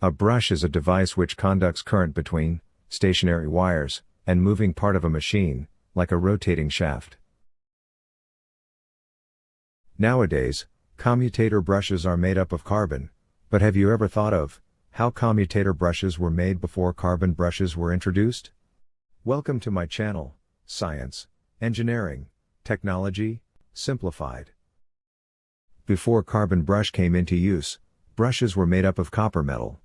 A brush is a device which conducts current between stationary wires and moving part of a machine, like a rotating shaft. Nowadays, commutator brushes are made up of carbon, but have you ever thought of how commutator brushes were made before carbon brushes were introduced? Welcome to my channel, Science, Engineering, Technology, Simplified. Before carbon brush came into use, brushes were made up of copper metal.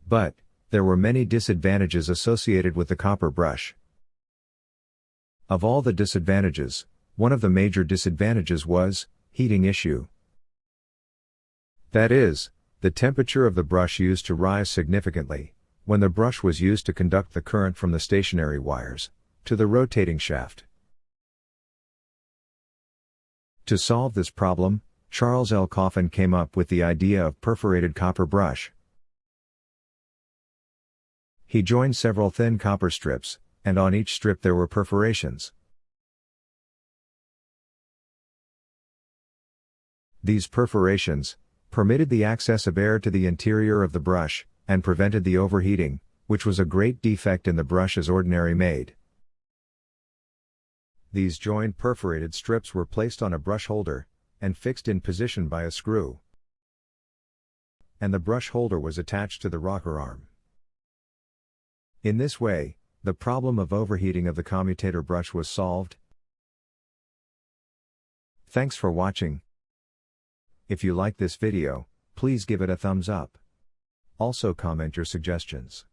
But there were many disadvantages associated with the copper brush. Of all the disadvantages, one of the major disadvantages was heating issue. That is, the temperature of the brush used to rise significantly when the brush was used to conduct the current from the stationary wires to the rotating shaft. To solve this problem, Charles L. Coffin came up with the idea of perforated copper brush. He joined several thin copper strips, and on each strip there were perforations. These perforations permitted the access of air to the interior of the brush, and prevented the overheating, which was a great defect in the brush as ordinary made. These joined perforated strips were placed on a brush holder, and fixed in position by a screw. And the brush holder was attached to the rocker arm. In this way, the problem of overheating of the commutator brush was solved. Thanks for watching. If you like this video, please give it a thumbs up. Also comment your suggestions.